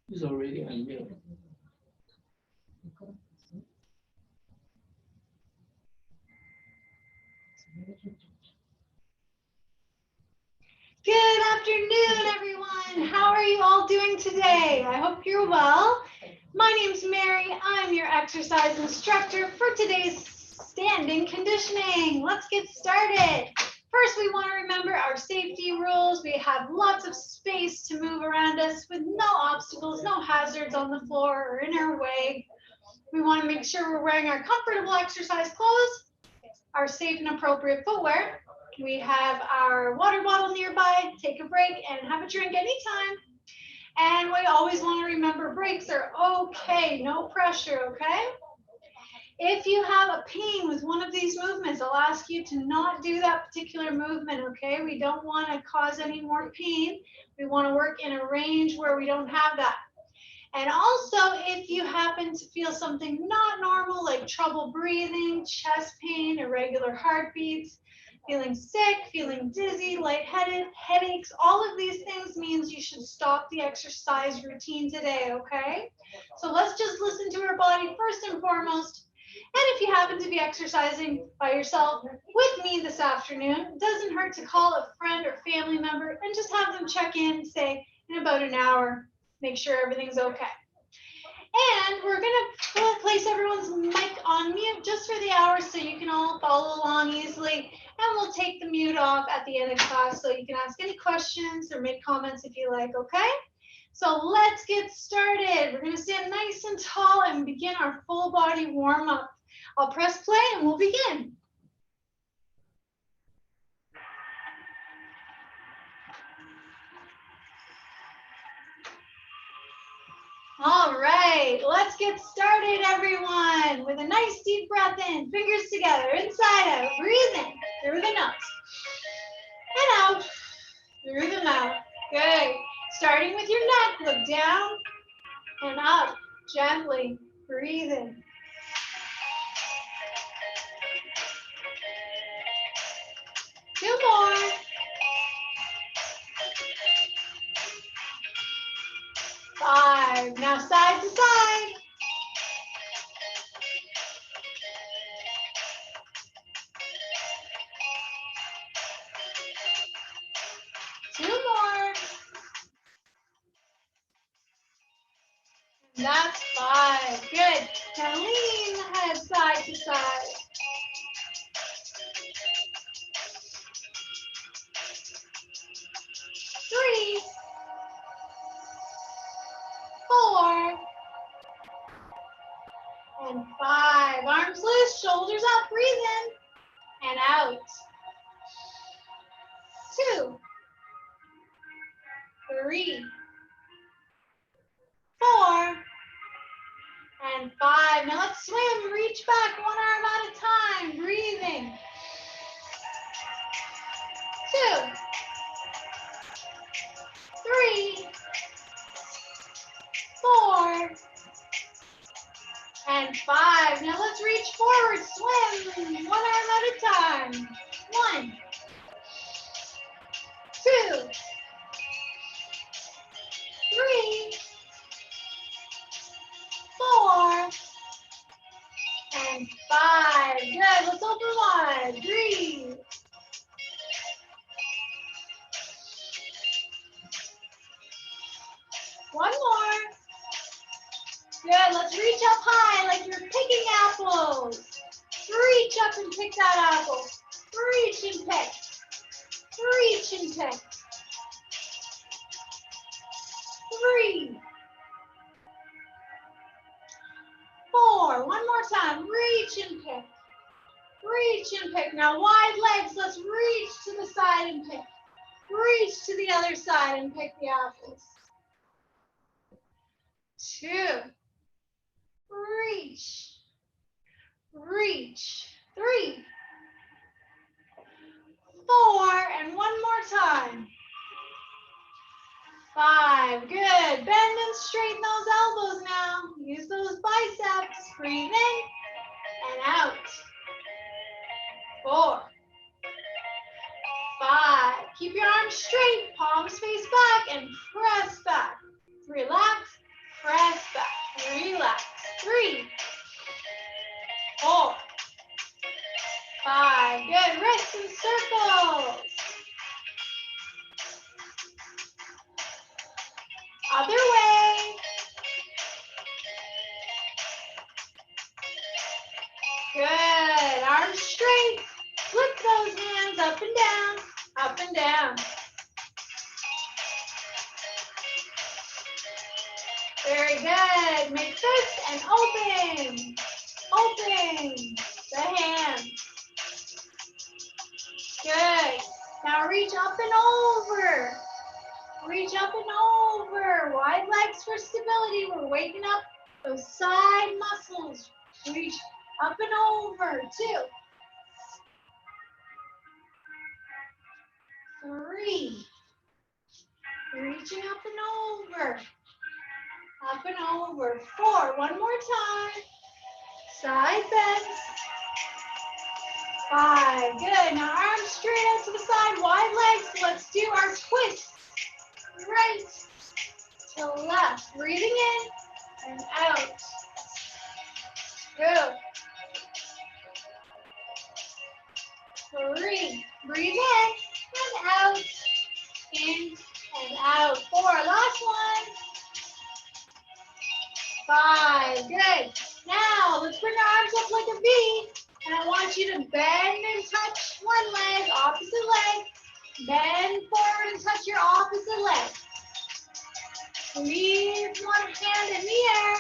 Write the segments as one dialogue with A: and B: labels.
A: He's already on mute.
B: Good afternoon, everyone. How are you all doing today? I hope you're well. My name's Mary. I'm your exercise instructor for today's standing conditioning. Let's get started. First, we want to remember our safety rules. We have lots of space to move around us with no obstacles, no hazards on the floor or in our way. We want to make sure we're wearing our comfortable exercise clothes, our safe and appropriate footwear. We have our water bottle nearby. Take a break and have a drink anytime. And we always want to remember breaks are okay, no pressure, okay? If you have a pain with one of these movements, I'll ask you to not do that particular movement, okay? We don't want to cause any more pain. We want to work in a range where we don't have that. And also, if you happen to feel something not normal, like trouble breathing, chest pain, irregular heartbeats, feeling sick, feeling dizzy, lightheaded, headaches, all of these things means you should stop the exercise routine today, okay? So let's just listen to our body first and foremost. And if you happen to be exercising by yourself with me this afternoon, it doesn't hurt to call a friend or family member and just have them check in, say, in about an hour, make sure everything's okay. And we're gonna place everyone's mic on mute just for the hour so you can all follow along easily. And we'll take the mute off at the end of class so you can ask any questions or make comments if you like, okay? So let's get started. We're gonna stand nice and tall and begin our full body warm up. I'll press play and we'll begin. All right, let's get started, everyone, with a nice deep breath in, fingers together, inside out, breathe in through the nose, and out through the mouth. Good. Starting with your neck, look down and up, gently, breathe in. Two more. Five. Now side to side. Two more. And that's five. Good. Now lean the head side to side. Three. Four. And five. Arms loose, shoulders up, breathe in and out. Two. Three. Four. And five. Now let's swim. Reach back one arm at a time. Breathing. Two. Three. Four. And five. Now let's reach forward. Swim. One arm at a time. One. Two. Three. Four. And five. Good. Let's open wide. Breathe. One more. Good. Let's reach up high like you're picking apples. Reach up and pick that apple. Reach and pick. Reach and pick. Three. Four. One more time. Reach and pick. Reach and pick. Now wide legs. Let's reach to the side and pick. Reach to the other side and pick the apples. Two. Reach. Reach. Three. Four. And one more time. Five. Good. Bend and straighten those elbows now. Use those biceps. Breathe in and out. Four. Five. Keep arms straight, palms face back, and press back. Relax, press back, relax. 3, 4, 5. Good. Wrists in circles. Other way. Good. Arms straight. Flip those hands up and down, up and down. Very good. Make fists and open. Open the hands. Good. Now reach up and over. Reach up and over. Wide legs for stability. We're waking up those side muscles. Reach up and over. 2, 3. Reaching up and over. Up and over. 4. One more time. Side bends. 5. Good. Now arms straight out to the side. Wide legs. Let's do our twist. Right to left. Breathing in and out. Good. 3. Breathe in and out. In and out. 4. Last one. 5. Good. Now let's bring our arms up like a V. And I want you to bend and touch one leg, opposite leg. Bend forward and touch your opposite leg. Leave one hand in the air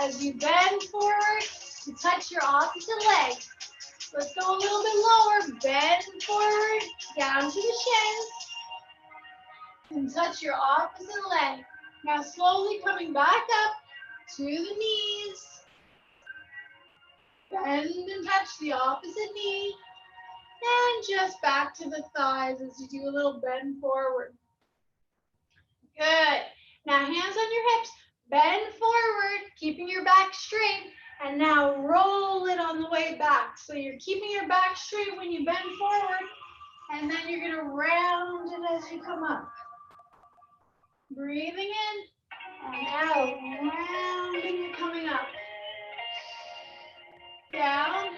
B: as you bend forward to touch your opposite leg. Let's go a little bit lower. Bend forward, down to the shins. And touch your opposite leg. Now slowly coming back up to the knees. Bend and touch the opposite knee. And just back to the thighs as you do a little bend forward. Good. Now hands on your hips. Bend forward, keeping your back straight. And now roll it on the way back. So you're keeping your back straight when you bend forward. And then you're going to round it as you come up. Breathing in and out. Rounding and coming up. Down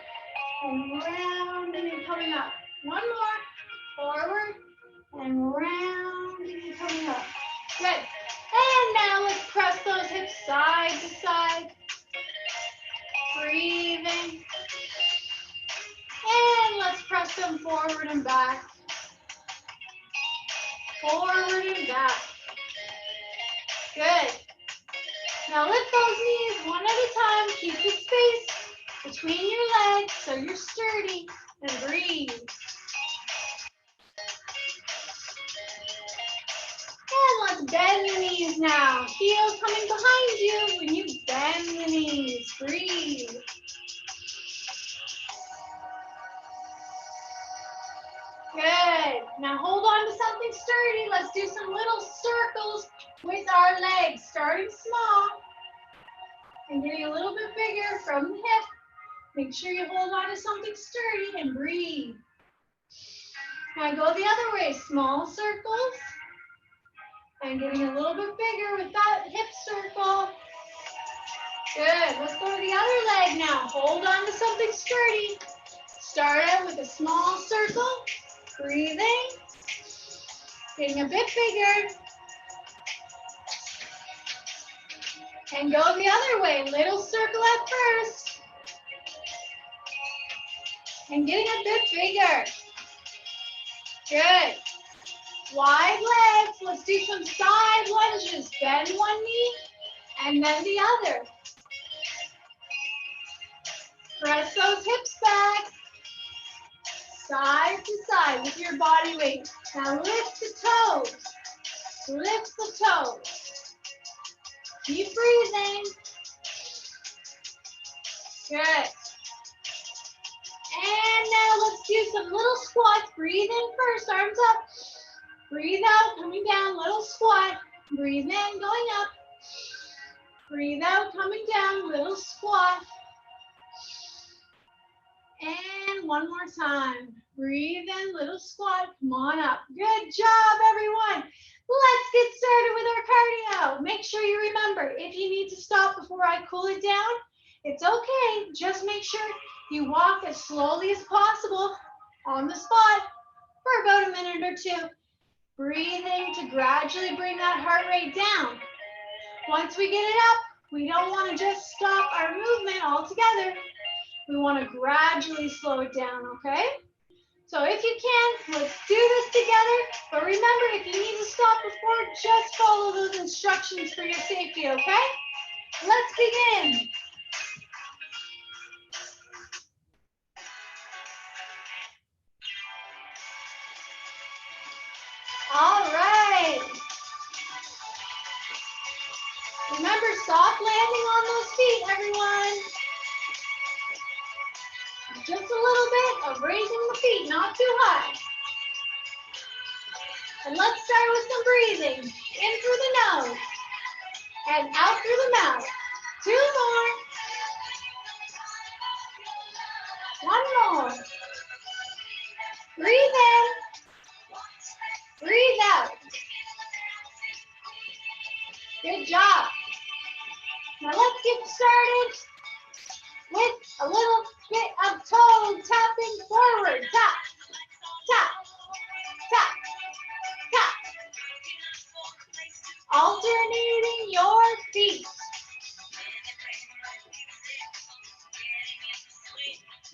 B: and rounding and coming up. One more. Forward and rounding and coming up. Good. And now let's press those hips side to side. Breathing. And let's press them forward and back. Forward and back. Good. Now lift those knees one at a time. Keep the space between your legs so you're sturdy, and breathe. And let's bend the knees now. Heels coming behind you when you bend the knees. Breathe. Good. Now hold on to something sturdy. Let's do some little circles with our legs, starting small and getting a little bit bigger from the hip. Make sure you hold on to something sturdy and breathe. Now go the other way, small circles and getting a little bit bigger with that hip circle. Good. Let's go to the other leg now. Hold on to something sturdy. Start out with a small circle. Breathing. Getting a bit bigger. And go the other way. Little circle at first. And getting a bit bigger. Good. Wide legs. Let's do some side lunges. Bend one knee and then the other. Press those hips back. Side to side with your body weight. Now lift the toes. Lift the toes. Keep breathing. Good. And now let's do some little squats. Breathe in first, arms up. Breathe out, coming down, little squat. Breathe in, going up. Breathe out, coming down, little squat. And one more time. Breathe in, little squat, come on up. Good job, everyone. Let's get started with our cardio. Make sure you remember, if you need to stop before I cool it down, it's okay. Just make sure you walk as slowly as possible on the spot for about a minute or two. Breathing to gradually bring that heart rate down. Once we get it up, we don't want to just stop our movement altogether. We want to gradually slow it down, okay? So if you can, let's do this together. But remember, if you need to stop before, just follow those instructions for your safety, okay? Let's begin. All right. Remember, soft landing on those feet, everyone. Just a little bit of raising the feet, not too high. And let's start with some breathing. In through the nose and out through the mouth. 2 more. 1 more. Breathe in. Breathe out. Good job. Now let's get started with a little bit of toe tapping forward. Tap, tap, tap, tap. Alternating your feet.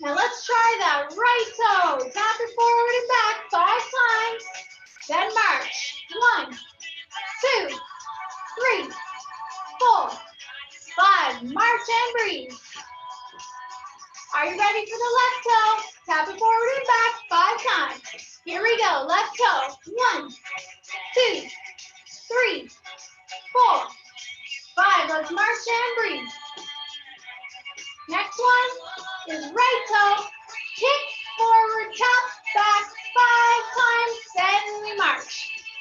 B: Now let's try that right toe. Tap it forward and back 5 times. Then march. 1, 2, 3, 4, 5. March and breathe. Are you ready for the left toe? Tap it forward and back 5 times. Here we go. Left toe. 1, 2, 3, 4, 5. Let's march and breathe. Next one is right toe. Kick forward, tap back 5 times. Then we march.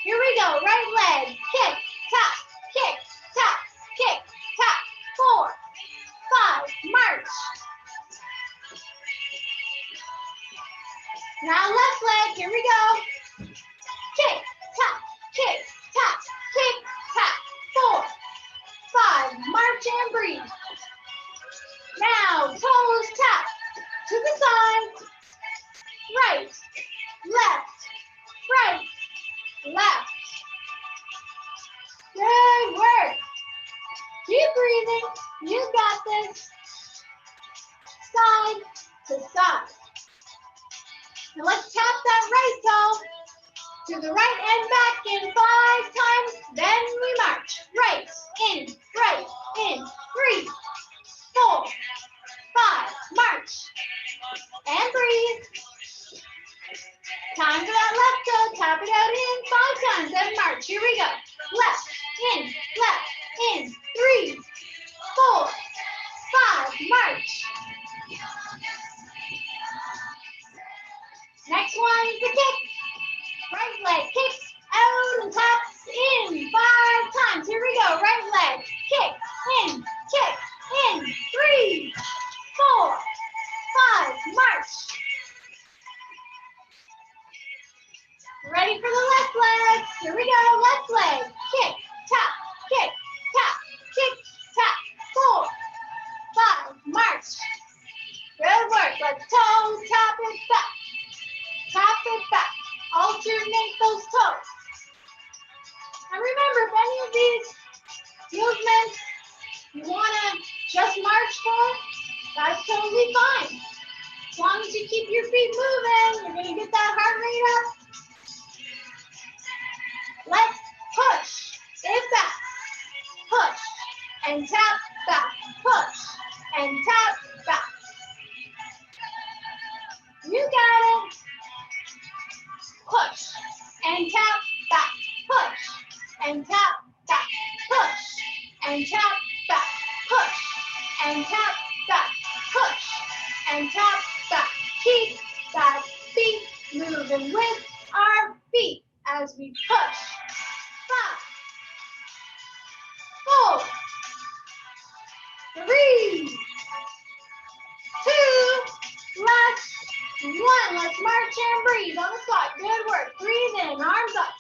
B: Here we go. Right leg. Kick, tap, kick, tap, kick, tap. 4, 5. March. Now left leg, here we go. Kick, tap, kick, tap, kick, tap. 4, 5. March and breathe. Now toes tap to the side. Right, left, right, left. Good work. Keep breathing. You got this. Side to side. Now let's tap that right toe to the right and back in 5 times. Then we march. Right, in, 3, 4, 5. March. And breathe. Time for that left toe. Tap it out in 5 times. Then march. Here we go. Left, in, 3, 4, 5. March. Next one is the kick. Right leg kicks out and taps in 5 times. Here we go. Right leg. Kick, in, 3, 4, 5. March. Ready for the left leg. Here we go. Left leg. Kick, tap, kick, tap, kick, tap. 4, 5. March. Good work. Let's toe tap it back. Tap it back. Alternate those toes. And remember, if any of these movements you want to just march for, that's totally fine. As long as you keep your feet moving, you're going to get that heart rate up. Let's push it back. Push and tap back. Push and tap back. You got it. Push and tap back. Push and tap back. Push and tap back. Push and tap back. Push and tap back. Keep that feet moving with our feet as we push. 5, 4, 3, 2, last march and breathe on the spot. Good work. Breathe in, arms up.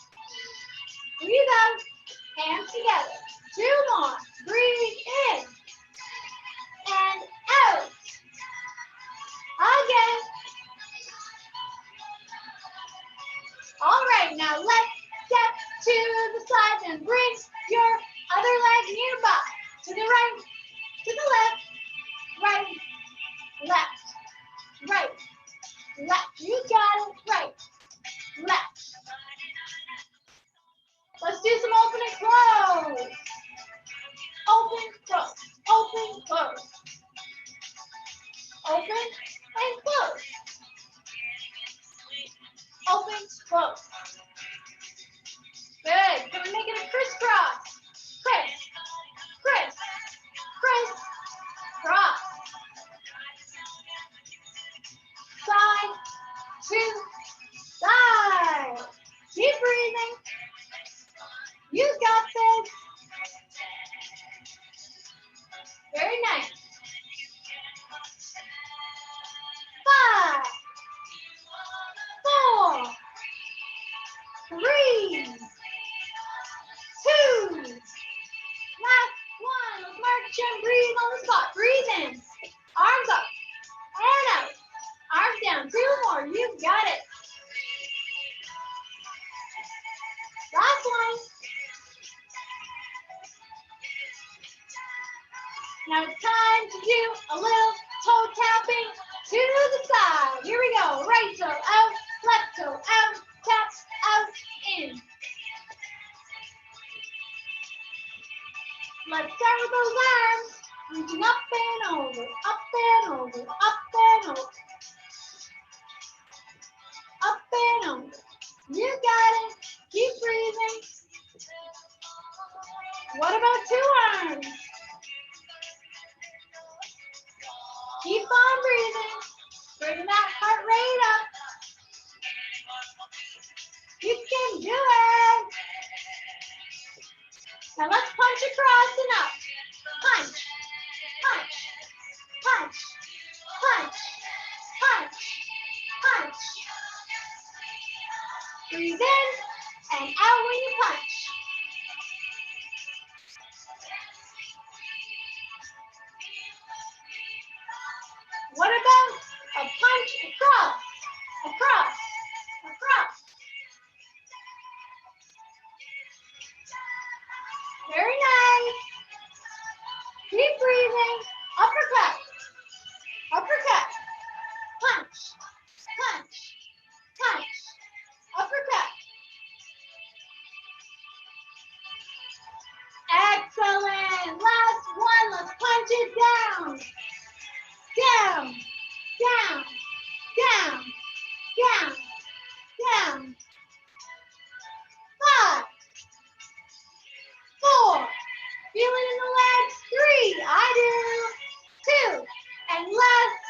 B: Breathe out, hands together. 2 more. Breathe in and out. Again. All right, now let's step to the side and bring your other leg nearby. To the right, to the left, right, left, right, left. You got it. Right, left. Let's do some open and close. Open, close, open, close. Open and close. Open, close. Good. Can we make it a crisscross? Criss, criss, criss, cross. Side to side. Keep breathing. You got this. Very nice. 5, 4, 3, 2. Last one. Let's march and breathe on the spot. Breathe in. Arms up and out. Arms down. 2 more. You got it. Last one. Now it's time to do a little toe tapping to the side. Here we go. Right toe out, left toe out, tap out, in. Let's start with those arms. Reaching up and over, up and over, up and over. Up and over. You got it. Keep breathing. What about 2 arms? Keep on breathing. Bring that heart rate up. You can do it. Now let's punch across and up. Punch, punch, punch, punch, punch, punch. Breathe in and out when you punch. What about a punch across, across, across? Very nice. Keep breathing. Uppercut, uppercut, punch, punch, punch, uppercut. Excellent. Last one. Let's punch it down. Down, down, down, down, down. 5, 4. Feel it in the legs. 3. I do. 2. And last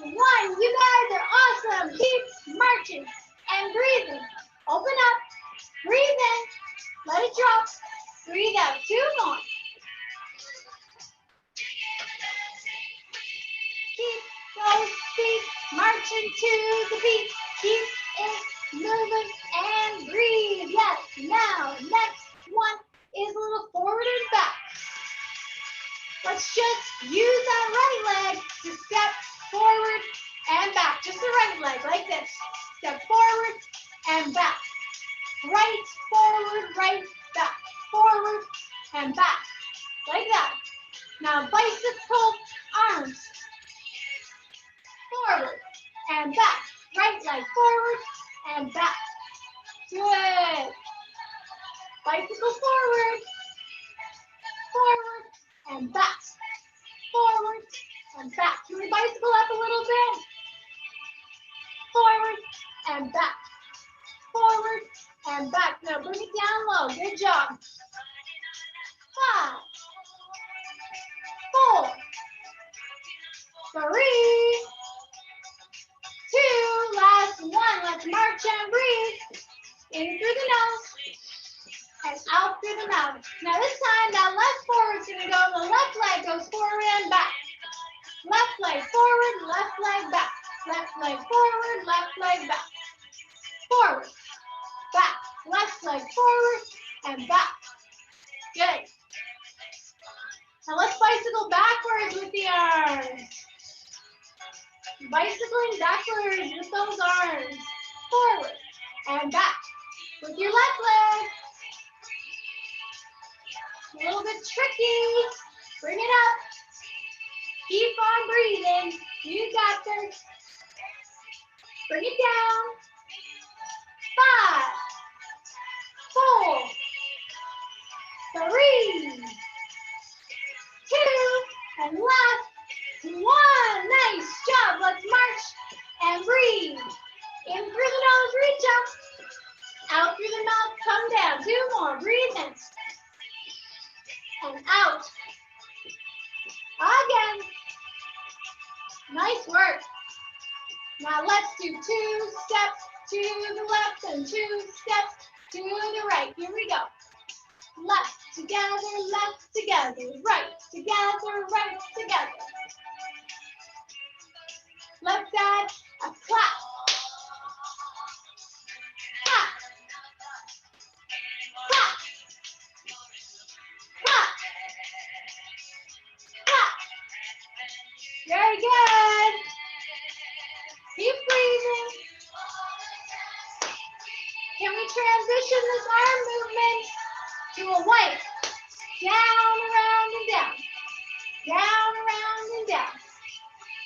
B: 1. You guys are awesome. Keep marching and breathing. Open up. Breathe in. Let it drop. Breathe out. 2 more. Keep those feet marching to the beat. Keep it moving and breathe. Yes. Now, next one is a little forward and back. Let's just use that right leg to step forward and back. Just the right leg, like this. Step forward and back. Right, forward, right, back. Forward and back. Like that. Now, bicycle arms. Forward and back. Right leg forward and back. Good. Bicycle forward. Forward and back. Forward and back. Can we bicycle up a little bit? Forward and back. Forward and back. Now bring it down low. Good job. 5, 4, 3, 2, last one. Let's march and breathe. In through the nose and out through the mouth. Now this time, that left forward is going to go. The left leg goes forward and back. Left leg forward, left leg back. Left leg forward, left leg back. forward, back. Left leg forward and back. Good. Now let's bicycle backwards with the arms. Bicycling backwards with those arms. Forward and back with your left leg. A little bit tricky. Bring it up. Keep on breathing. You got this. Bring it down. 5, 4, 3, 2, and left. 1. Nice job. Let's march and breathe. In through the nose, reach up. Out through the mouth, come down. 2 more. Breathe in. And out. Again. Nice work. Now let's do 2 steps to the left and 2 steps to the right. Here we go. Left together, right together, right together. Left side, a clap. Clap. Clap. Clap. Clap. Very good. Keep breathing. Can we transition this arm movement to a wipe? Down, around, and down. Down, around, and down.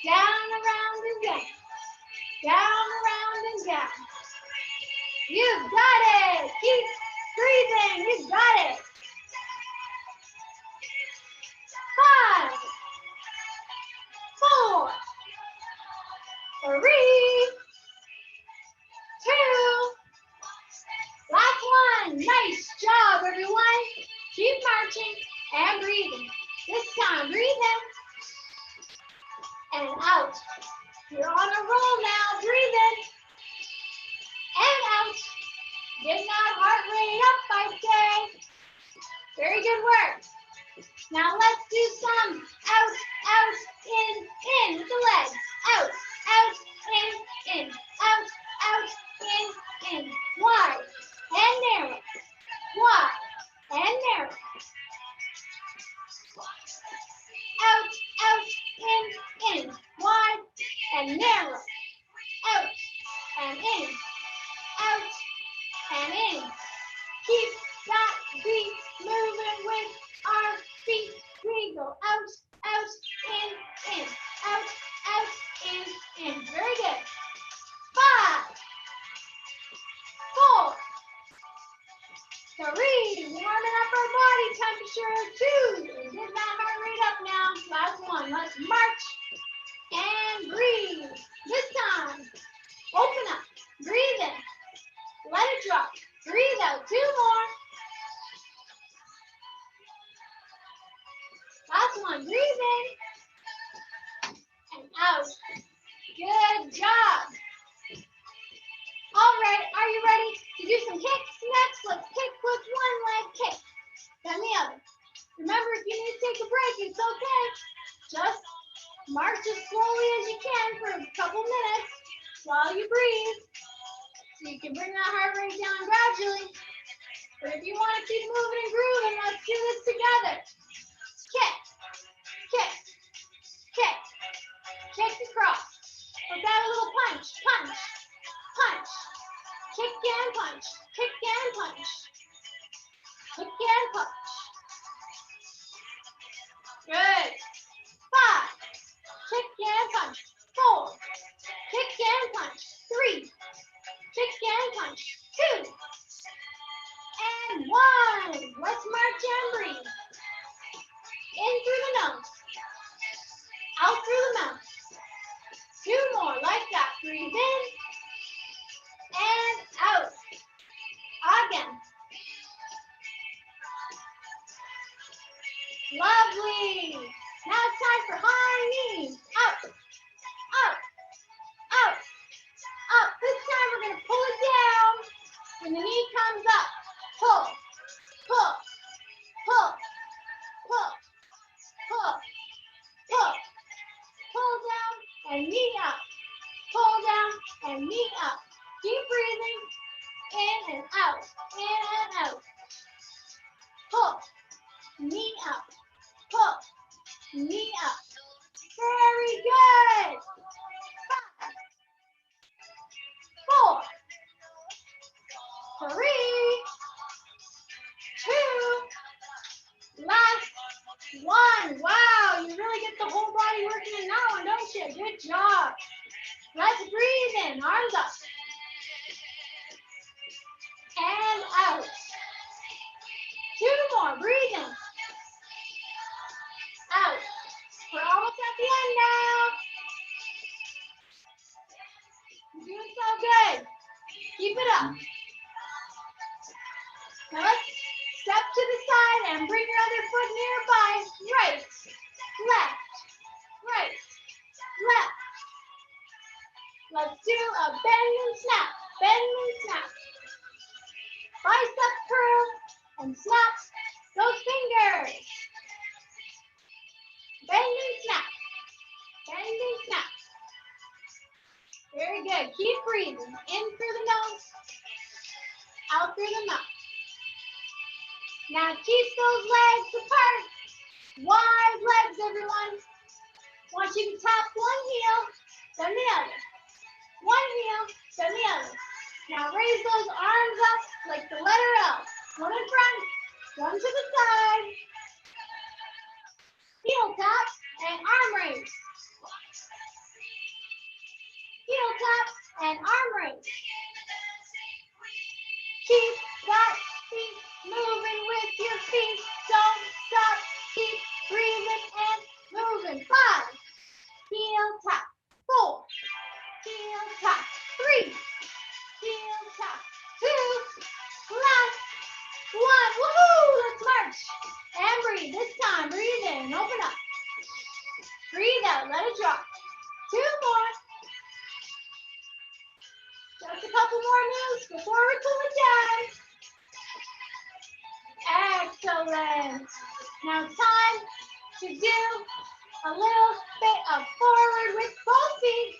B: Down, around, and down. Down, around, and down. You've got it. Keep breathing. You've got it. 5, 4, 3, 2. Last one. Nice job, everyone. Keep marching and breathing. This time, breathe in and out. You're on a roll now. Breathe in and out. Getting that heart rate up, I say. Very good work. Now let's do some out, out, in with the legs. Out, out, in, out, out, in. Wide and narrow. Wide and narrow. Out, out, in, wide and narrow. Out and in, out and in. Keep that beat moving with our feet. We go out, out, in, out, out, in. Very good. 5, 4, 3, warming up our body temperature. 2, get that heart rate up now. Last one, let's march and breathe. This time, open up, breathe in, let it drop, breathe out. 2 more. Last one, breathe in and out. Good job. All right, are you ready to do some kicks next? Let's kick with one leg kick, then the other. Remember, if you need to take a break, it's okay. Just march as slowly as you can for a couple minutes while you breathe. So you can bring that heart rate down gradually. But if you want to keep moving and grooving, let's do this together. Kick, kick, kick, kick across. Let's add a little punch, punch, punch. Kick and punch, kick and punch, kick and punch. Good. 5, kick and punch. 4, kick and punch. 3, kick and punch. 2, and 1. Let's march and breathe. In through the nose, out through the mouth. 2 more like that. Breathe in and out. Again. Lovely. Now it's time for high knees. Up, up, up, up. This time we're going to pull it down. When the knee comes up, pull, pull, pull, pull, pull, pull. Pull down and knee up. Pull down and knee up. Keep breathing. In and out. In and out. Pull. Knee up. Pull. Knee up. Very good. 5, 4, 3, 2, last 1. Wow, you really get the whole body working in that one, don't you? Good job. Let's breathe in, arms up. And out. 2 more, breathe in. Out. We're almost at the end now. You're doing so good. Keep it up. Now let's step to the side and bring your other foot nearby. Right, left, right, left. Let's do a bend and snap, bend and snap. Bicep curl and snap those fingers. Bend and snap, bend and snap. Very good. Keep breathing. In through the nose, out through the mouth. Now keep those legs apart. Wide legs, everyone. Want you to tap one heel, then the other. One heel, then the other. Now raise those arms up like the letter L. One in front, one to the side. Heel tap and arm raise. Heel tap and arm raise. Keep that feet moving with your feet. Don't stop. Keep breathing and moving. 5. Heel tap. 4. Heel tap. 3. Heel tap. 2. Last 1. Woohoo! Let's march. And breathe. This time, breathe in. Open up. Breathe out. Let it drop. 2 more. Just a couple more moves before we cool it down. Excellent. Now time to do a little bit of forward with both feet,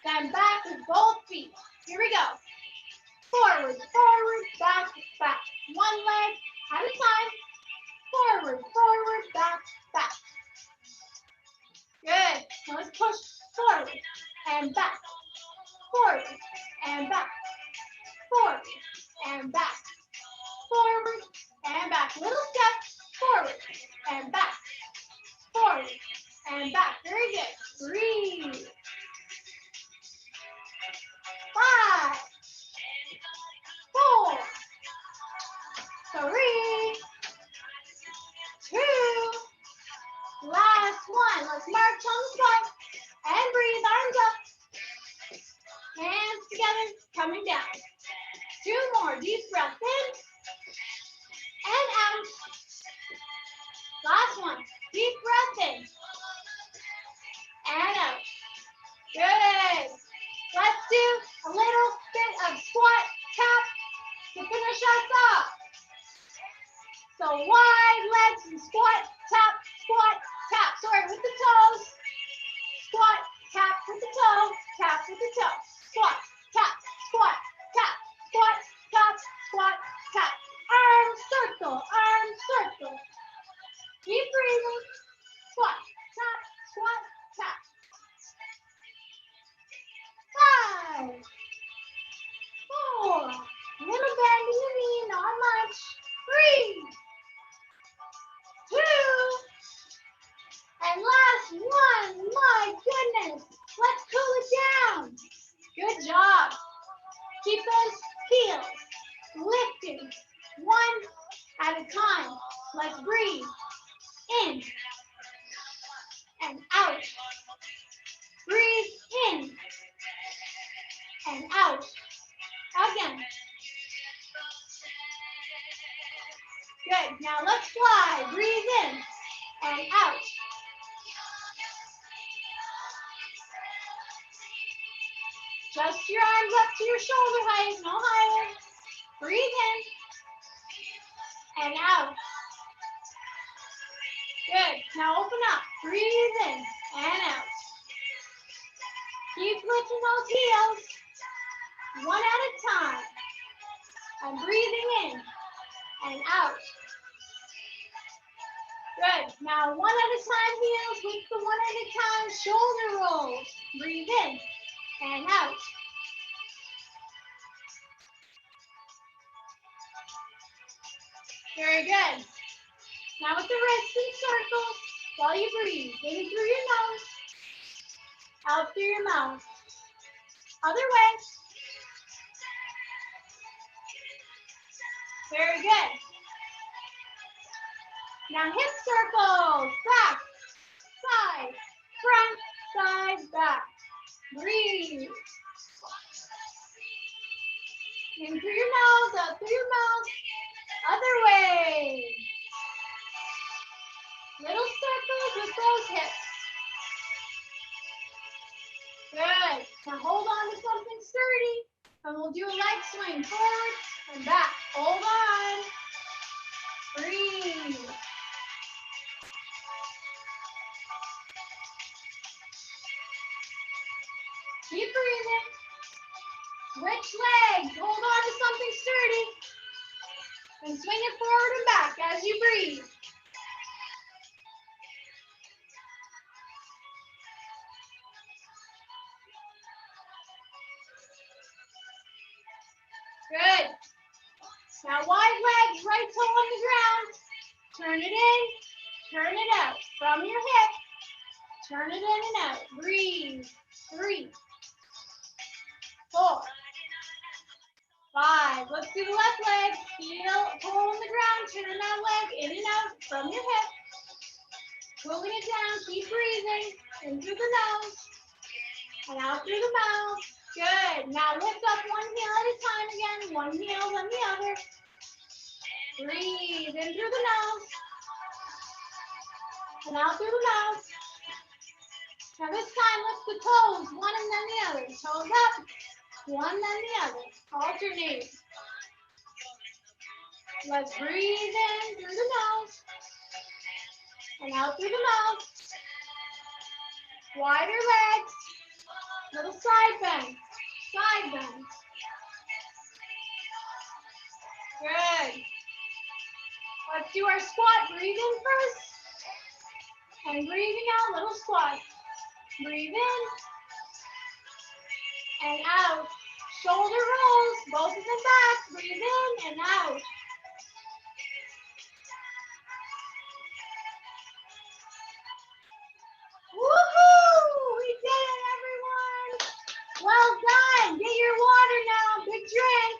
B: then back with both feet. Here we go. Forward, forward, back, back. One leg at a time. Forward, forward, back, back. Good. Now let's push forward and back. Forward and back. Forward and back. Forward and back. Little step. Forward and back. Forward and back. Very good. Breathe. 5, 4, 3, 2. Last one. Let's march on the spot and breathe. Arms up. Hands together, coming down. 2 more. Deep breath in and out. Last one. Deep breath in and out. Good. Let's do a little bit of squat tap to finish us off. So wide legs and squat tap, squat tap. Sorry, with the toes. Squat tap with the toe, tap with the toe. Squat, tap, squat, tap, squat, tap, squat, tap. Arm circle, arm circle. Keep breathing. Squat, tap, squat, tap. 5, 4. Little bend in the knee, not much. 3, 2. And last one. My goodness. Let's cool it down. Good job. Keep those heels lifted one at a time. Let's breathe in and out. Breathe in and out. Again. Good. Now let's fly. Breathe in and out. Just your arms up to your shoulder height, no higher. Breathe in and out. Good. Now open up. Breathe in and out. Keep lifting those heels. one at a time. And breathing in and out. Good. Now one at a time, heels with the one at a time shoulder rolls. Breathe in and out. Very good. Now with the wrists in circles while you breathe. In through your nose, out through your mouth. Other way. Very good. Now hip circles, back, side, front, side, back. Breathe. In through your nose, out through your mouth. Other way. Little circles with those hips. Good. Now hold on to something sturdy, and we'll do a leg swing forward and back. Hold on. Breathe. Keep breathing. Switch legs. Hold on to something sturdy. And swing it forward and back as you breathe. Good. Now wide legs, right toe on the ground. Turn it in, turn it out. From your hip, turn it in and out. Breathe. 3, 4, 5. Let's do the left leg. Heel, toe on the ground. Turn that leg in and out from your hip. Pulling it down. Keep breathing. In through the nose and out through the mouth. Good. Now lift up one heel at a time again. One heel, then the other. Breathe in through the nose and out through the mouth. Now this time lift the toes, one and then the other. Toes up, one then the other. Alternate. Let's breathe in through the nose and out through the mouth. Wider legs. Little side bend. Side bend. Good. Let's do our squat. Breathe in first. And breathing out, little squat. Breathe in. And out. Shoulder rolls. Both of them back. Breathe in and out. Woohoo! We did it, everyone! Well done! Get your water now. Big drink.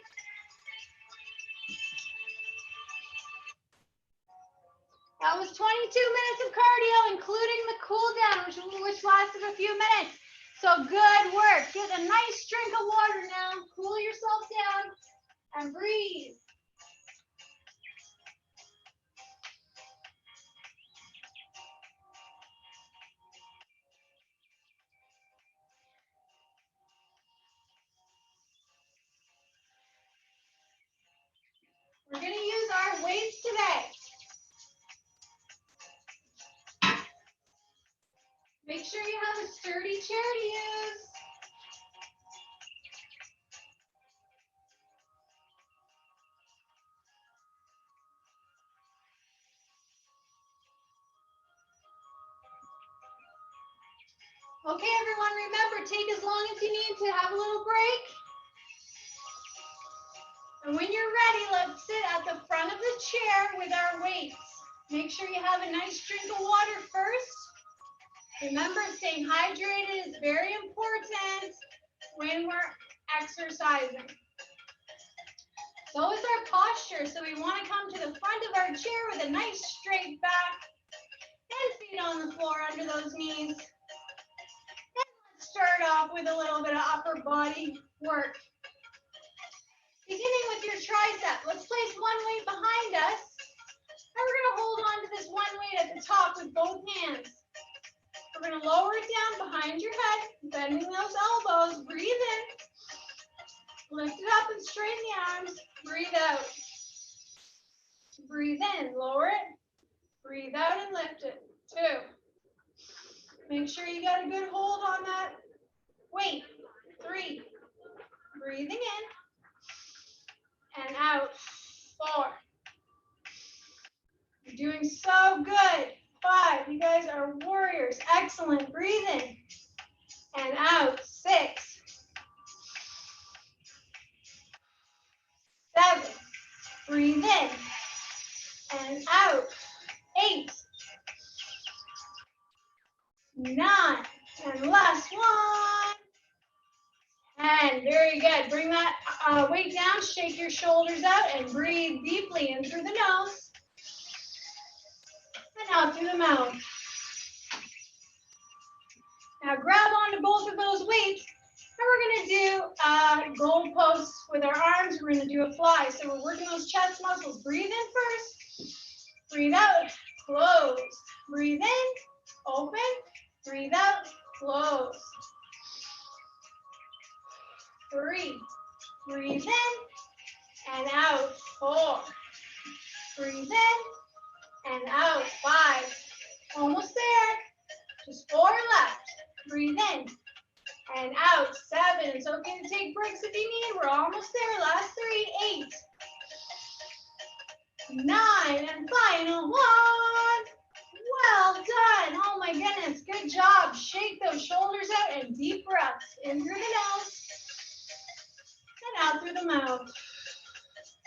B: That was 22 minutes of cardio, including the cool down, which lasted a few minutes. So good work. Get a nice drink of water now. Cool yourself down and breathe. We're going to use our weights today. Make sure you have a sturdy chair to use. Okay, everyone, remember, take as long as you need to have a little break. And when you're ready, let's sit at the front of the chair with our weights. Make sure you have a nice drink of water first. Remember, staying hydrated is very important when we're exercising. So is our posture. So we want to come to the front of our chair with a nice straight back and feet on the floor under those knees. And let's start off with a little bit of upper body work. Beginning with your tricep, let's place one weight behind us. And we're going to hold on to this one weight at the top with both hands. We're going to lower it down behind your head, bending those elbows. Breathe in. Lift it up and straighten the arms. Breathe out. Breathe in, lower it. Breathe out and lift it. 2. Make sure you got a good hold on that weight. 3. breathing in and out. 4. You're doing so good. 5. You guys are warriors. Excellent. Breathe in and out. 6. 7. Breathe in and out. 8. 9. And last one. 10. Very good. Bring that weight down. Shake your shoulders out and breathe deeply in through the nose and out through the mouth. Now grab onto both of those weights, and we're going to do goal posts with our arms. We're going to do a fly. So we're working those chest muscles. Breathe in first. Breathe out. Close. Breathe in. Open. Breathe out. Close. 3. Breathe in and out. 4. Breathe in and out. 5. Almost there. Just 4 left. Breathe in and out. 7. It's okay to take breaks if you need. We're almost there. Last 3. 8. 9. And final 1. Well done. Oh my goodness. Good job. Shake those shoulders out and deep breaths in through the nose and out through the mouth.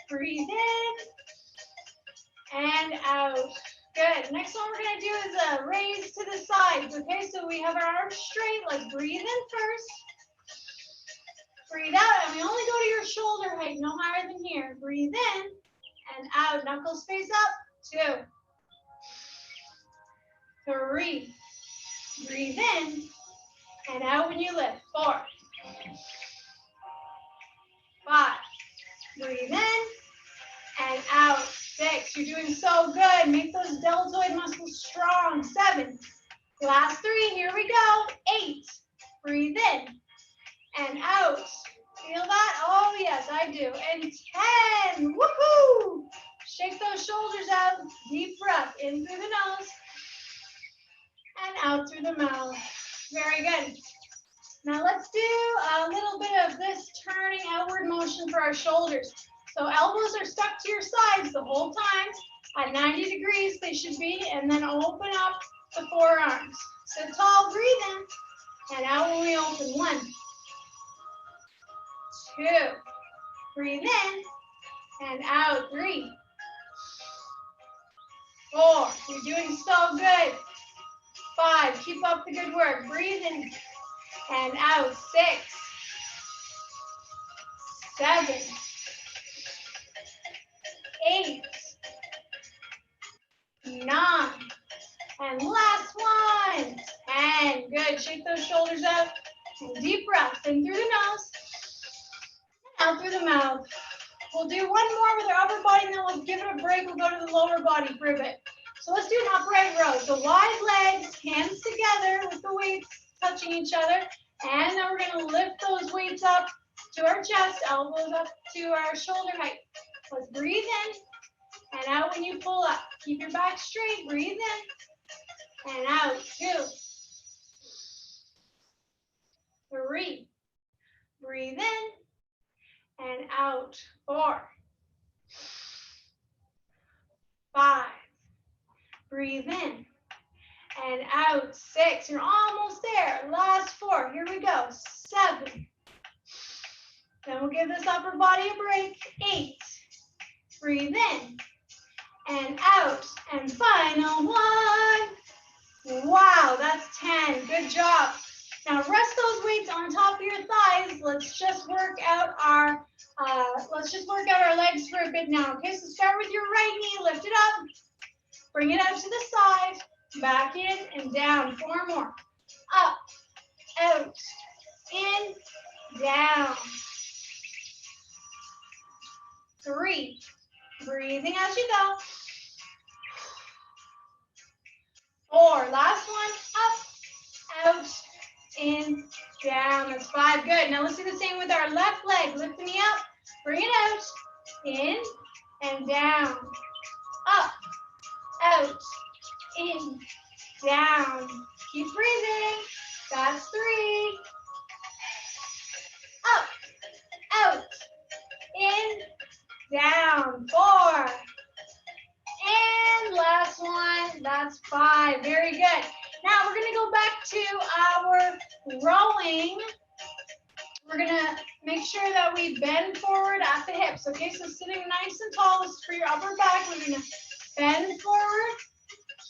B: Breathe in and out. Good. Next one we're going to do is a raise to the sides. Okay, so we have our arms straight. Like breathe in first. Breathe out, and we only go to your shoulder height, no higher than here. Breathe in and out. Knuckles face up. 2. 3. Breathe in and out when you lift. 4. 5. Breathe in and out. 6. You're doing so good. Make those deltoid muscles strong. 7. Last 3. Here we go. 8. Breathe in and out. Feel that? Oh, yes, I do. And 10. Woohoo! Shake those shoulders out. Deep breath in through the nose and out through the mouth. Very good. Now let's do a little bit of this turning outward motion for our shoulders. So elbows are stuck to your sides the whole time. At 90 degrees they should be, and then open up the forearms. Sit tall, breathe in, and out when we open. 1, 2, breathe in, and out. 3, 4, you're doing so good. 5, keep up the good work. Breathe in and out. 6, 7, 8, 9, and last one. 10. Good. Shake those shoulders out. And deep breaths in through the nose and out through the mouth. We'll do one more with our upper body, and then we'll give it a break. We'll go to the lower body for a bit. So let's do an upright row. So wide legs, hands together with the weights touching each other. And then we're going to lift those weights up to our chest, elbows up to our shoulder height. Let's breathe in and out when you pull up. Keep your back straight. Breathe in and out. 2, 3. Breathe in and out. 4, 5. Breathe in and out. 6. You're almost there. Last 4. Here we go. 7. Then we'll give this upper body a break. 8. Breathe in and out. And final 1. Wow, that's 10. Good job. Now rest those weights on top of your thighs. Let's just work out our legs for a bit now. Okay, so start with your right knee. Lift it up. Bring it out to the side. Back in and down. 4 more. Up, out, in, down. 3. Breathing as you go. 4. Last one. Up, out, in, down. That's 5. Good. Now let's do the same with our left leg. Lift the knee up. Bring it out. In and down. Up, out, in, down. Keep breathing. That's 3. Up, down, 4. And last one, that's 5. Very good. Now we're going to go back to our rowing. We're going to make sure that we bend forward at the hips. Okay, so sitting nice and tall. This is for your upper back. We're going to bend forward,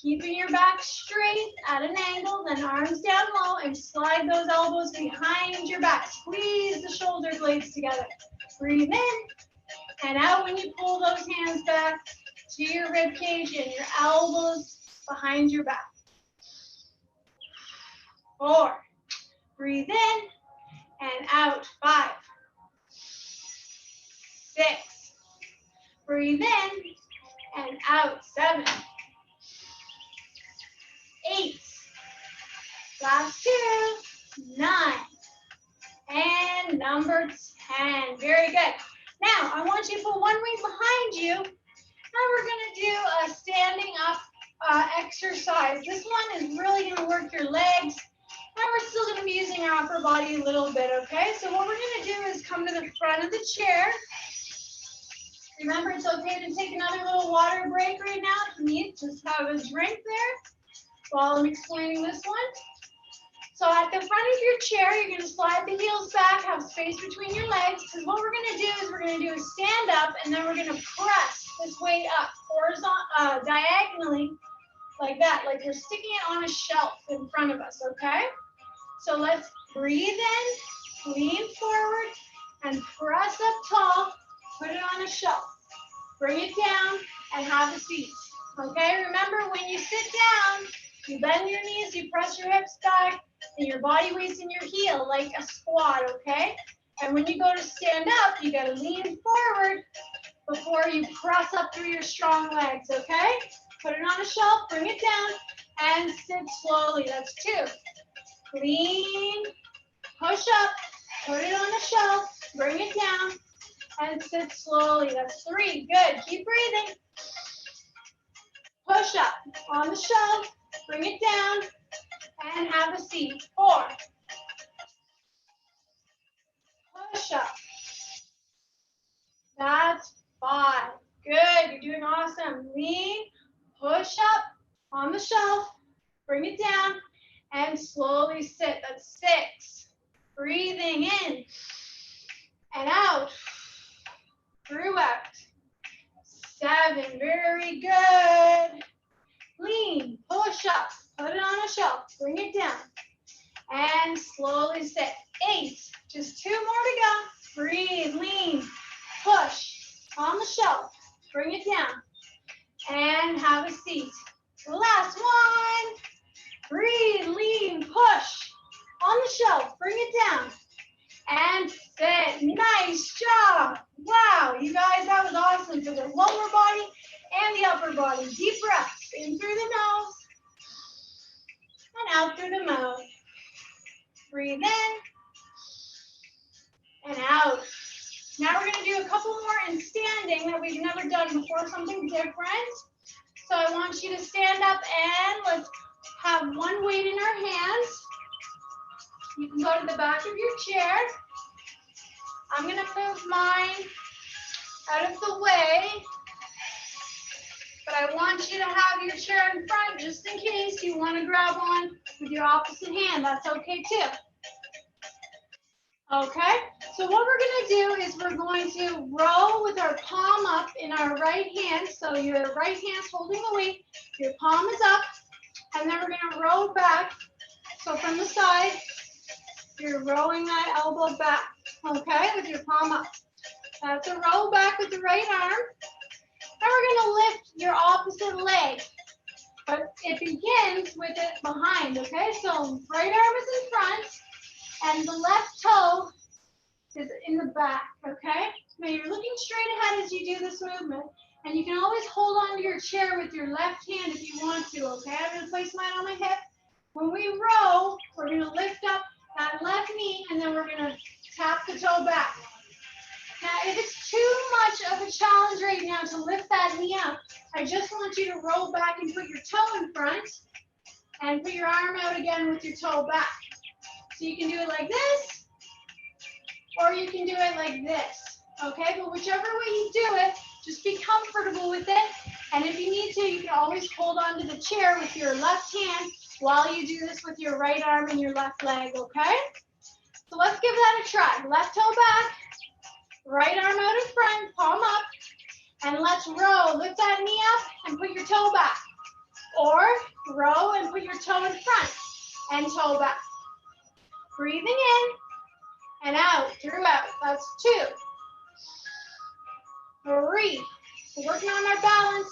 B: keeping your back straight at an angle, then arms down low, and slide those elbows behind your back. Squeeze the shoulder blades together. Breathe in and out when you pull those hands back to your rib cage and your elbows behind your back. 4. Breathe in and out. 5. 6. Breathe in and out. 7. 8. Last 2. 9. And number 10. Very good. Now, I want you to put one wing behind you. Now we're going to do a standing up exercise. This one is really going to work your legs. And we're still going to be using our upper body a little bit, okay? So what we're going to do is come to the front of the chair. Remember, it's okay to take another little water break right now if you need. Just have a drink there while I'm explaining this one. So at the front of your chair, you're going to slide the heels back, have space between your legs. Because what we're going to do is we're going to do a stand up, and then we're going to press this weight up diagonally like that, like we're sticking it on a shelf in front of us, okay? So let's breathe in, lean forward, and press up tall. Put it on a shelf. Bring it down and have a seat. Okay, remember when you sit down, you bend your knees, you press your hips back, and your body weight's in your heel like a squat, okay? And when you go to stand up, you gotta lean forward before you press up through your strong legs, okay? Put it on a shelf, bring it down, and sit slowly. That's 2. Lean, push up, put it on a shelf, bring it down, and sit slowly. That's 3. Good. Keep breathing. Push up on the shelf, bring it down, and have a seat. 4. Push up. That's 5. Good. You're doing awesome. Lean, push up on the shelf, bring it down, and slowly sit. That's 6. Breathing in and out. Throughout. 7. Very good. Lean, push up, put it on a shelf, bring it down, and slowly sit. 8. Just 2 more to go. Breathe, lean, push on the shelf, bring it down, and have a seat. The last one. Breathe, lean, push on the shelf, bring it down, and sit. Nice job. Wow, you guys, that was awesome for the lower body and the upper body. Deep breaths in through the nose and out through the mouth. Breathe in and out. Now we're going to do a couple more in standing that we've never done before, something different. So I want you to stand up and let's have one weight in our hands. You can go to the back of your chair. I'm going to move mine out of the way, but I want you to have your chair in front just in case you want to grab one with your opposite hand. That's okay too. Okay, so what we're going to do is we're going to row with our palm up in our right hand. So your right hand's holding the weight, your palm is up, and then we're going to row back. So from the side, you're rowing that elbow back, okay, with your palm up. That's a row back with the right arm. And we're going to lift your opposite leg, but it begins with it behind, okay? So right arm is in front, and the left toe is in the back, okay? Now you're looking straight ahead as you do this movement, and you can always hold on to your chair with your left hand if you want to, okay? I'm going to place mine on my hip. When we row, we're going to lift up that left knee, and then we're going to tap the toe back. Now, if it's too much of a challenge right now to lift that knee up, I just want you to roll back and put your toe in front and put your arm out again with your toe back. So you can do it like this, or you can do it like this. Okay, but whichever way you do it, just be comfortable with it. And if you need to, you can always hold on to the chair with your left hand while you do this with your right arm and your left leg, okay? So let's give that a try. Left toe back, right arm out in front, palm up, and let's row. Lift that knee up and put your toe back. Or row and put your toe in front and toe back. Breathing in and out, throughout. That's 2. 3. We're working on our balance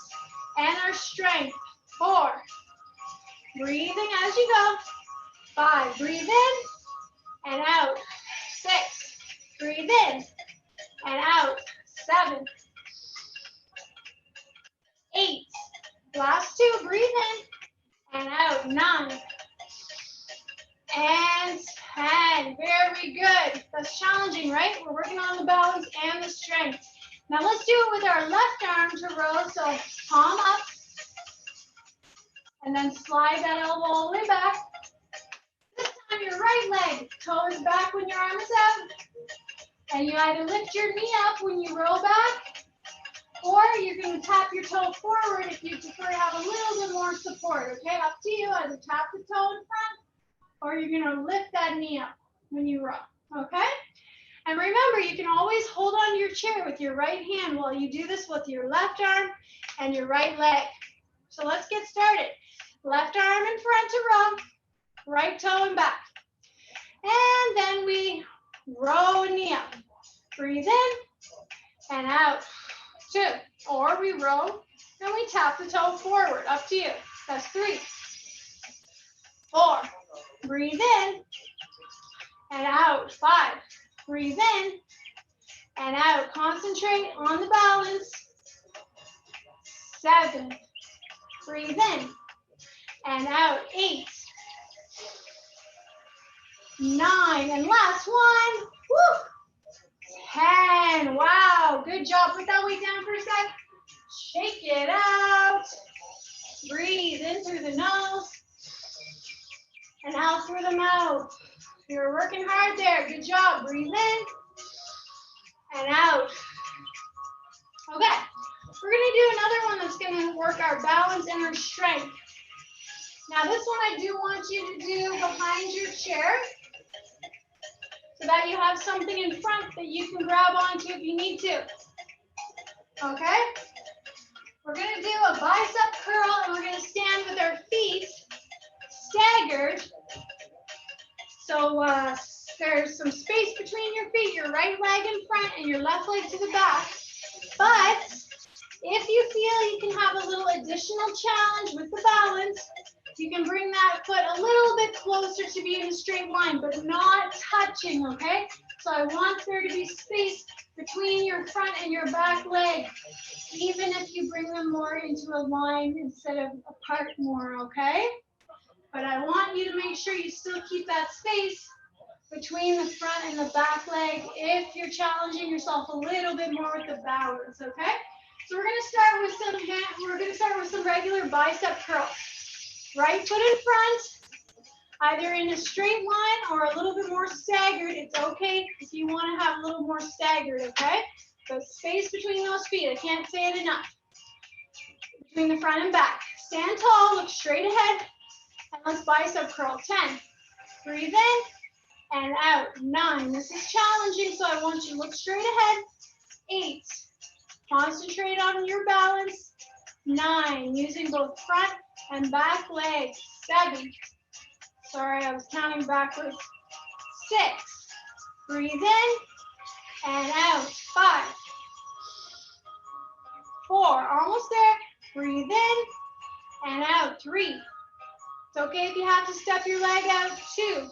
B: and our strength. 4. Breathing as you go. 5. Breathe in and out. 6. Breathe in and out. 7. 8. Last 2. Breathe in and out. 9. And 10. Very good. That's challenging, right? We're working on the balance and the strength. Now let's do it with our left arm to row. So palm up. And then slide that elbow all the way back. This time your right leg, toe is back when your arm is out. And you either lift your knee up when you roll back, or you can tap your toe forward if you prefer to have a little bit more support, okay? Up to you, either tap the toe in front, or you're gonna lift that knee up when you row, okay? And remember, you can always hold on to your chair with your right hand while you do this with your left arm and your right leg. So let's get started. Left arm in front to row, right toe and back. And then we row a knee up. Breathe in and out. 2. Or we row and we tap the toe forward. Up to you. That's 3. 4. Breathe in and out. 5. Breathe in and out. Concentrate on the balance. 7. Breathe in and out. 8. 9. And last one. Woo! 10. Wow, good job. Put that weight down for a sec. Shake it out. Breathe in through the nose and out through the mouth. You're working hard there. Good job. Breathe in and out. Okay, we're going to do another one that's going to work our balance and our strength. Now, this one I do want you to do behind your chair, so that you have something in front that you can grab onto if you need to. Okay? We're going to do a bicep curl, and we're going to stand with our feet staggered. So there's some space between your feet, your right leg in front and your left leg to the back. But if you feel you can have a little additional challenge with the balance, you can bring that foot a little bit closer to being a straight line, but not touching, okay? So I want there to be space between your front and your back leg, even if you bring them more into a line instead of apart more, okay? But I want you to make sure you still keep that space between the front and the back leg if you're challenging yourself a little bit more with the balance, okay? So we're going to start with some regular bicep curls. Right foot in front, either in a straight line or a little bit more staggered. It's okay if you want to have a little more staggered, okay? But space between those feet, I can't say it enough. Between the front and back. Stand tall, look straight ahead, and let's bicep curl. 10. Breathe in and out. 9. This is challenging, so I want you to look straight ahead. 8. Concentrate on your balance. 9. Using both front and back legs. 7. Sorry, I was counting backwards. 6. Breathe in and out. 5. 4. Almost there. Breathe in and out. 3. It's okay if you have to step your leg out. 2.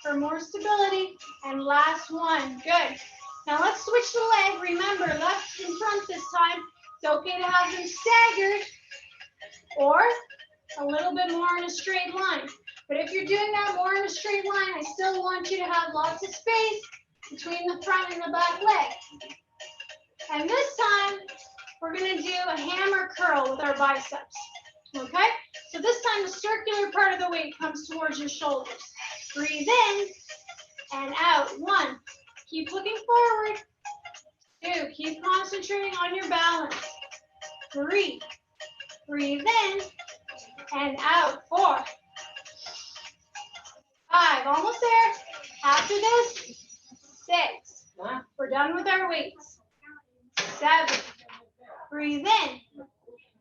B: For more stability. And last one. Good. Now let's switch the leg. Remember, left in front this time. It's okay to have them staggered or a little bit more in a straight line. But if you're doing that more in a straight line, I still want you to have lots of space between the front and the back leg. And this time, we're going to do a hammer curl with our biceps. Okay? So this time, the circular part of the weight comes towards your shoulders. Breathe in and out. 1. Keep looking forward. 2. Keep concentrating on your balance. 3. Breathe in and out. 4. 5. Almost there. After this, 6. We're done with our weights. 7. Breathe in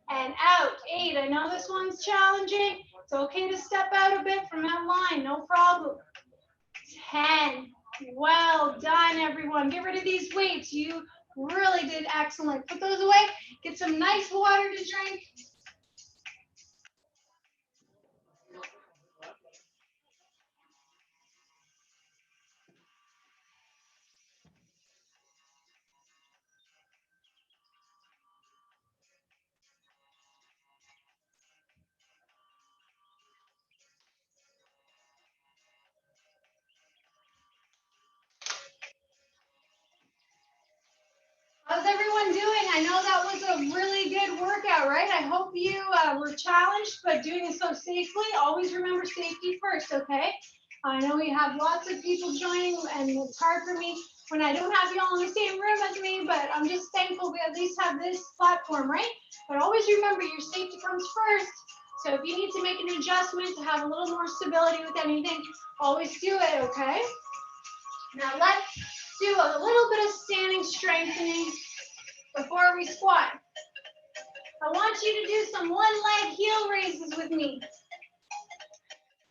B: and out. 8. I know this one's challenging. It's okay to step out a bit from that line. No problem. 10. Well done, everyone. Get rid of these weights. You really did excellent. Put those away. Get some nice water to drink. How's everyone doing? I know that was a really good workout, right? I hope you were challenged, but doing it so safely. Always remember safety first, okay? I know we have lots of people joining, and it's hard for me when I don't have you all in the same room as me, but I'm just thankful we at least have this platform, right? But always remember your safety comes first. So if you need to make an adjustment to have a little more stability with anything, always do it, okay? Now let's do a little bit of standing strengthening before we squat. I want you to do some one leg heel raises with me.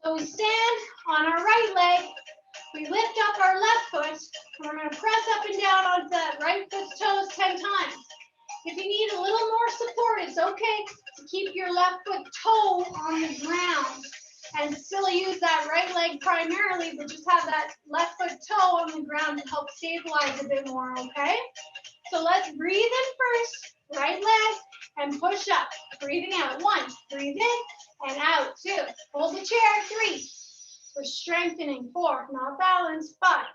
B: So we stand on our right leg, we lift up our left foot, and we're going to press up and down on that right foot's toes 10 times. If you need a little more support, it's okay to keep your left foot toe on the ground and still use that right leg primarily, but just have that left foot toe on the ground to help stabilize a bit more, okay? So let's breathe in first, right leg, and push up. Breathing out. 1, breathe in and out. 2, hold the chair. 3, we're strengthening. 4, not balanced. 5,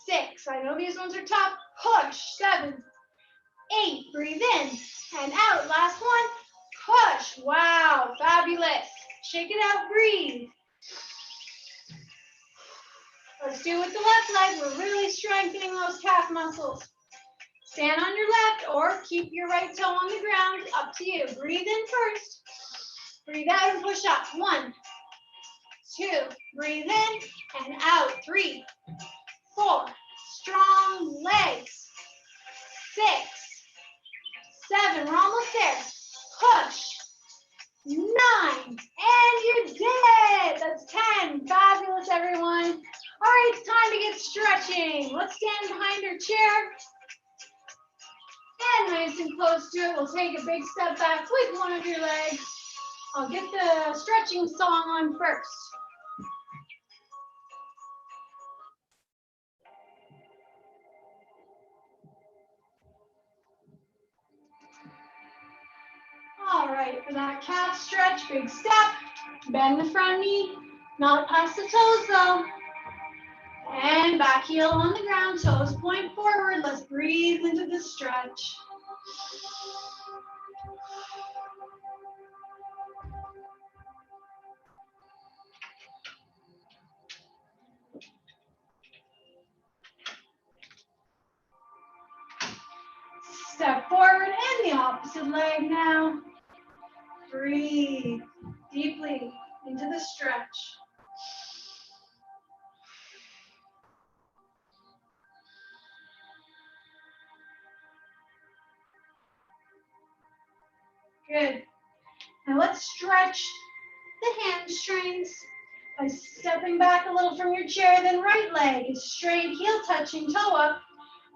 B: 6, I know these ones are tough. Push. 7, 8, breathe in and out. Last one, push. Wow, fabulous. Shake it out, breathe. Let's do it with the left leg. We're really strengthening those calf muscles. Stand on your left or keep your right toe on the ground. Up to you. Breathe in first. Breathe out and push up. 1, 2, breathe in and out. 3, 4, strong legs. 6, 7, we're almost there. Push. 9, and you did it. That's 10. Fabulous, everyone. All right, it's time to get stretching. Let's stand behind our chair. And nice and close to it. We'll take a big step back with one of your legs. I'll get the stretching song on first. All right, for that calf stretch, big step. Bend the front knee, not past the toes though. And back heel on the ground, toes point forward. Let's breathe into the stretch. Step forward and the opposite leg now. Breathe deeply into the stretch. Good. Now let's stretch the hamstrings by stepping back a little from your chair. Then right leg is straight, heel touching, toe up.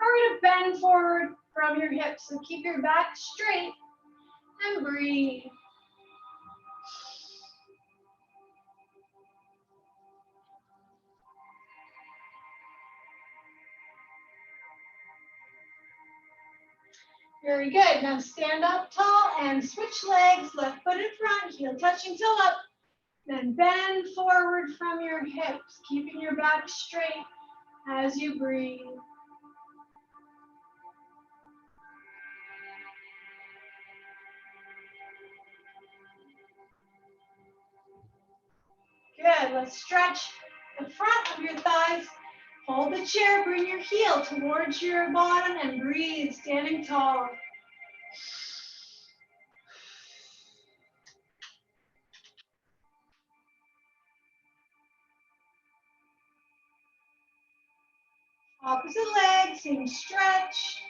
B: We're going to bend forward from your hips. So keep your back straight and breathe. Very good. Now stand up tall and switch legs. Left foot in front, heel touching, toe up. Then bend forward from your hips, keeping your back straight as you breathe. Good. Let's stretch the front of your thighs. Hold the chair, bring your heel towards your bottom and breathe, standing tall. Opposite leg, same stretch.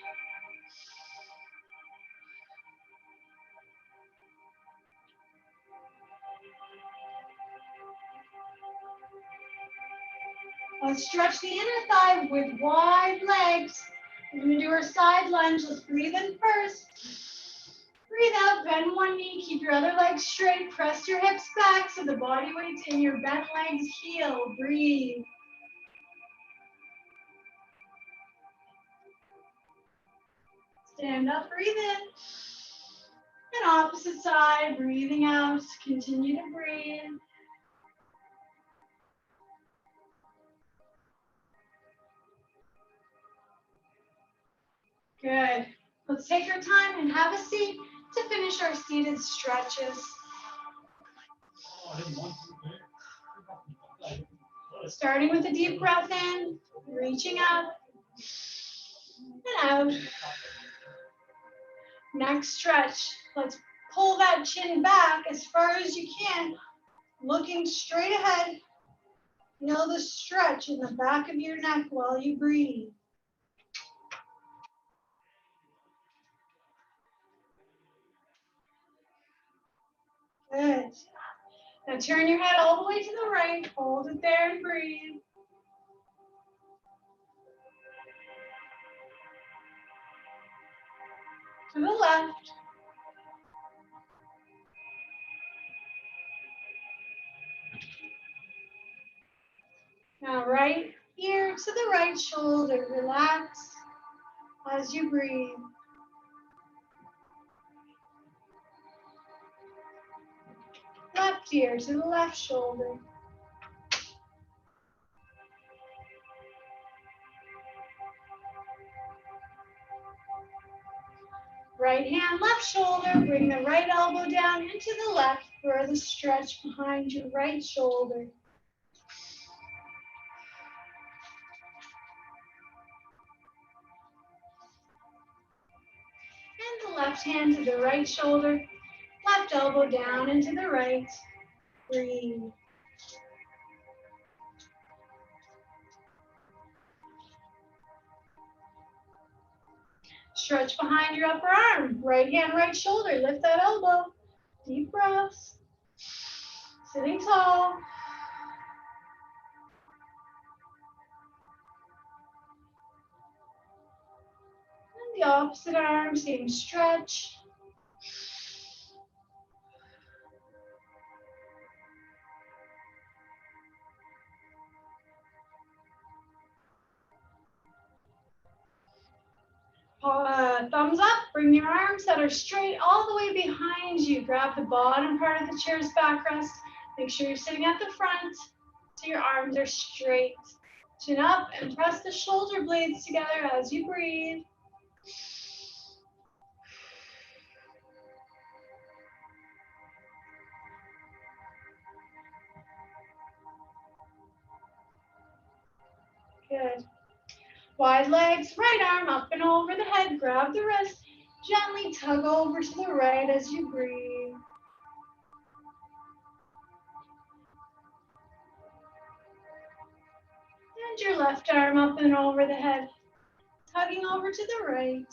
B: Let's stretch the inner thigh with wide legs. We're going to do our side lunge. Let's breathe in first. Breathe out, bend one knee, keep your other leg straight. Press your hips back so the body weight's in your bent legs heel. Breathe. Stand up, breathe in. And opposite side, breathing out. Continue to breathe. Good. Let's take our time and have a seat to finish our seated stretches. Starting with a deep breath in, reaching up and out. Next stretch. Let's pull that chin back as far as you can, looking straight ahead. Feel the stretch in the back of your neck while you breathe. Good. Now turn your head all the way to the right. Hold it there and breathe. To the left. Now right ear to the right shoulder. Relax as you breathe. Left ear to the left shoulder. Right hand, left shoulder. Bring the right elbow down into the left for the stretch behind your right shoulder. And the left hand to the right shoulder. Left elbow down into the right. Breathe. Stretch behind your upper arm. Right hand, right shoulder. Lift that elbow. Deep breaths. Sitting tall. And the opposite arm, same stretch. Thumbs up, bring your arms that are straight all the way behind you. Grab the bottom part of the chair's backrest. Make sure you're sitting at the front so your arms are straight. Chin up and press the shoulder blades together as you breathe. Good. Wide legs, right arm up and over the head. Grab the wrist. Gently tug over to the right as you breathe. And your left arm up and over the head. Tugging over to the right.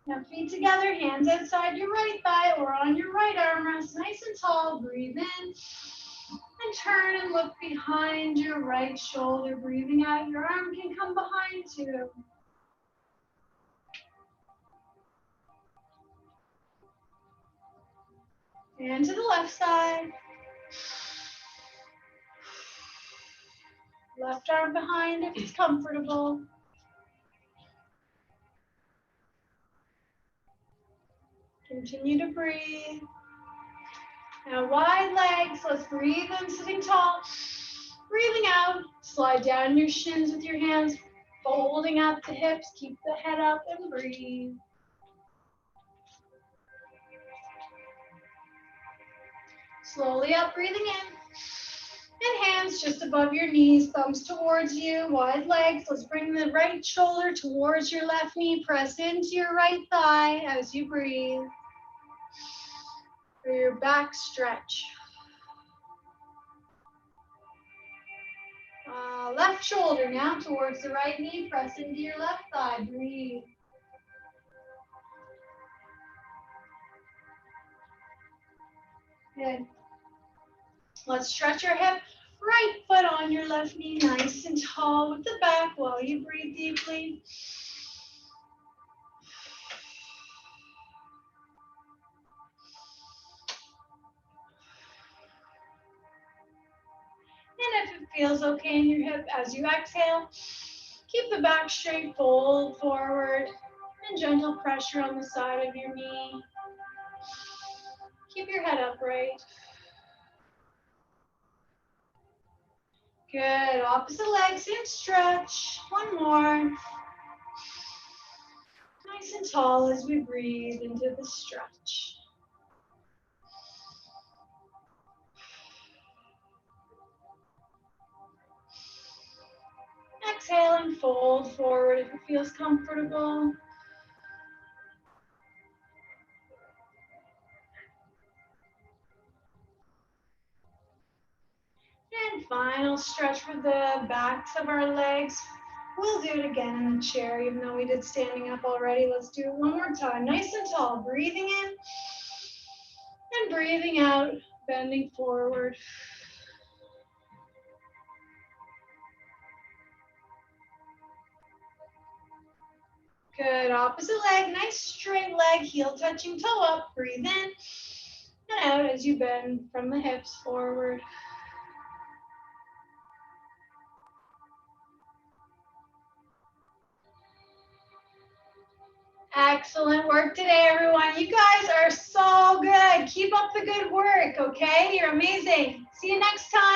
B: Now feet together, hands outside your right thigh or on your right armrest, nice and tall. Breathe in and turn and look behind your right shoulder. Breathing out, your arm can come behind too. And to the left side. Left arm behind if it's comfortable. Continue to breathe. Now wide legs, let's breathe in, sitting tall. Breathing out, slide down your shins with your hands, folding up the hips, keep the head up and breathe. Slowly up, breathing in. And hands just above your knees, thumbs towards you, wide legs. Let's bring the right shoulder towards your left knee. Press into your right thigh as you breathe. For your back stretch. Left shoulder now towards the right knee. Press into your left thigh. Breathe. Good. Let's stretch your hip. Right foot on your left knee, nice and tall with the back while you breathe deeply. And if it feels okay in your hip, as you exhale, keep the back straight, fold forward, and gentle pressure on the side of your knee. Keep your head upright. Good. Opposite leg, same stretch. One more. Nice and tall as we breathe into the stretch. Exhale and fold forward if it feels comfortable. And final stretch for the backs of our legs. We'll do it again in the chair, even though we did standing up already. Let's do it one more time. Nice and tall. Breathing in and breathing out, bending forward. Good. Opposite leg. Nice straight leg, heel touching toe up. Breathe in and out as you bend from the hips forward. Excellent work today, everyone. You guys are so good. Keep up the good work, okay? You're amazing. See you next time.